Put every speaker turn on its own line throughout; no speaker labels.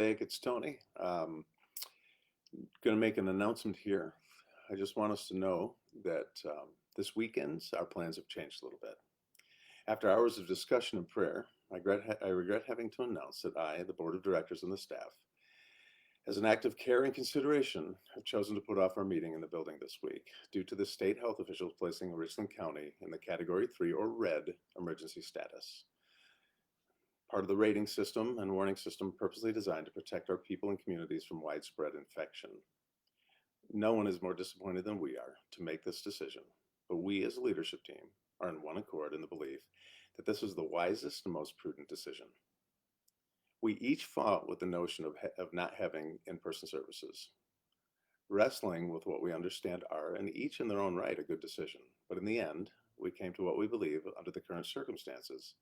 Mosaic, it's Tony. Going to make an announcement here. I just want us to know that this weekend our plans have changed a little bit. After hours of discussion and prayer, I regret having to announce that I, the board of directors, and the staff, as an act of care and consideration, have chosen to put off our meeting in the building this week due to the state health officials placing Richland County in the Category 3 or red emergency status. Part of the rating system and warning system purposely designed to protect our people and communities from widespread infection. No one is more disappointed than we are to make this decision, but we as a leadership team are in one accord in the belief that this is the wisest and most prudent decision. We each fought with the notion of not having in-person services, wrestling with what we understand are, and each in their own right, a good decision. But in the end, we came to what we believe, under the current circumstances,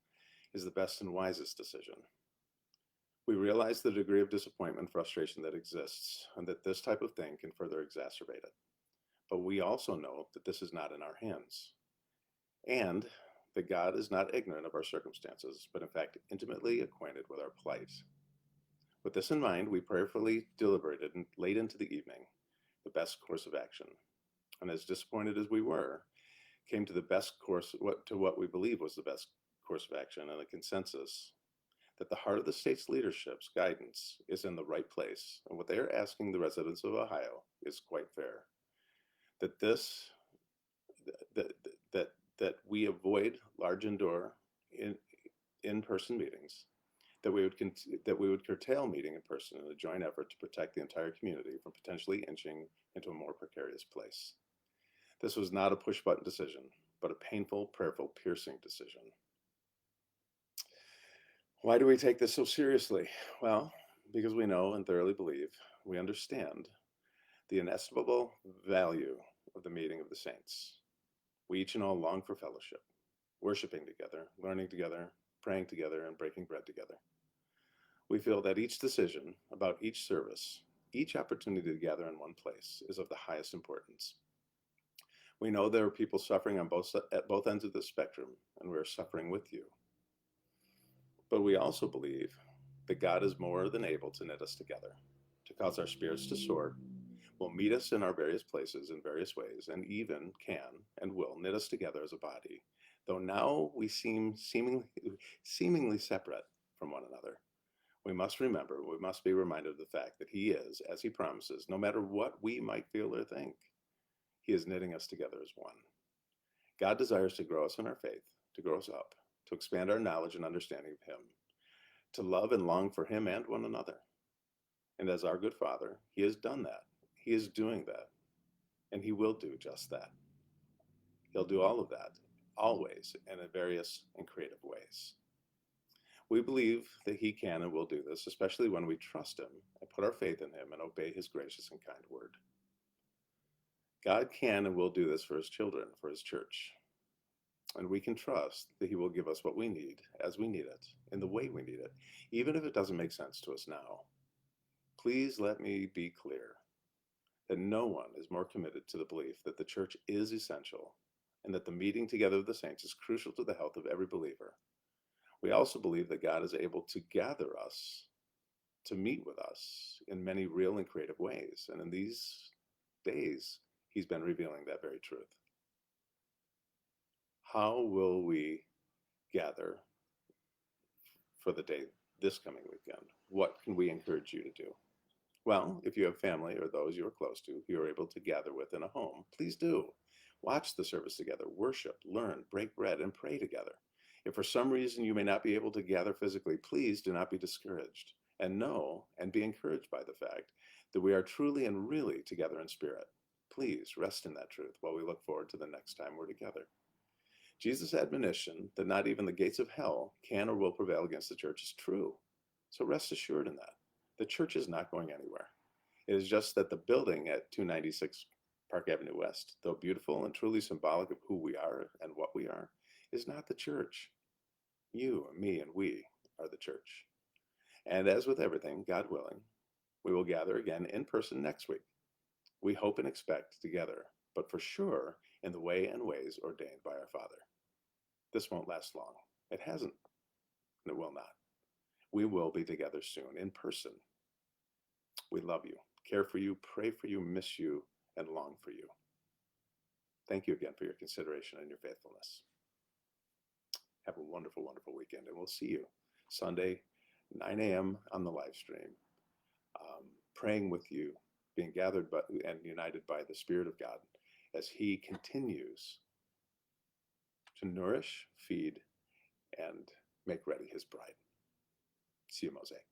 is the best and wisest decision. We realize the degree of disappointment and frustration that exists, and that this type of thing can further exacerbate it. But we also know that this is not in our hands, and that God is not ignorant of our circumstances, but in fact intimately acquainted with our plight. With this in mind, we prayerfully deliberated late into the evening the best course of action, and as disappointed as we were, came to the best course, to what we believe was the best course of action, and a consensus that the heart of the state's leadership's guidance is in the right place, and what they are asking the residents of Ohio is quite fair. That we avoid large indoor in-person meetings, that we would curtail meeting in person in a joint effort to protect the entire community from potentially inching into a more precarious place. This was not a push-button decision, but a painful, prayerful, piercing decision. Why do we take this so seriously? Well, because we know and thoroughly believe, we understand the inestimable value of the meeting of the saints. We each and all long for fellowship, worshiping together, learning together, praying together, and breaking bread together. We feel that each decision about each service, each opportunity to gather in one place is of the highest importance. We know there are people suffering at both ends of the spectrum, and we are suffering with you. But we also believe that God is more than able to knit us together, to cause our spirits to soar, will meet us in our various places in various ways, and even can and will knit us together as a body, though now we seem seemingly separate from one another. We must be reminded of the fact that He is, as He promises, no matter what we might feel or think, He is knitting us together as one. God desires to grow us in our faith, to grow us up, to expand our knowledge and understanding of Him, to love and long for Him and one another. And as our good Father, He has done that. He is doing that. And He will do just that. He'll do all of that, always, and in various and creative ways. We believe that He can and will do this, especially when we trust Him and put our faith in Him and obey His gracious and kind word. God can and will do this for His children, for His church. And we can trust that He will give us what we need, as we need it, in the way we need it, even if it doesn't make sense to us now. Please let me be clear that no one is more committed to the belief that the church is essential and that the meeting together of the saints is crucial to the health of every believer. We also believe that God is able to gather us, to meet with us in many real and creative ways. And in these days, He's been revealing that very truth. How will we gather for the day this coming weekend? What can we encourage you to do? Well, if you have family or those you are close to who you are able to gather with in a home, please do. Watch the service together, worship, learn, break bread, and pray together. If for some reason you may not be able to gather physically, please do not be discouraged. And know and be encouraged by the fact that we are truly and really together in spirit. Please rest in that truth while we look forward to the next time we're together. Jesus' admonition that not even the gates of hell can or will prevail against the church is true. So rest assured in that. The church is not going anywhere. It is just that the building at 296 Park Avenue West, though beautiful and truly symbolic of who we are and what we are, is not the church. You, me, and we are the church. And as with everything, God willing, we will gather again in person next week. We hope and expect together, but for sure in the way and ways ordained by our Father. This won't last long. It hasn't, and it will not. We will be together soon in person We love you, care for you, pray for you, miss you, and long for you. Thank you again for your consideration and your faithfulness. Have a wonderful, wonderful weekend, and we'll see you Sunday, 9 a.m. on the live stream, praying with you, being gathered by, and united by the Spirit of God as He continues to nourish, feed, and make ready His bride. See you, Mosaic.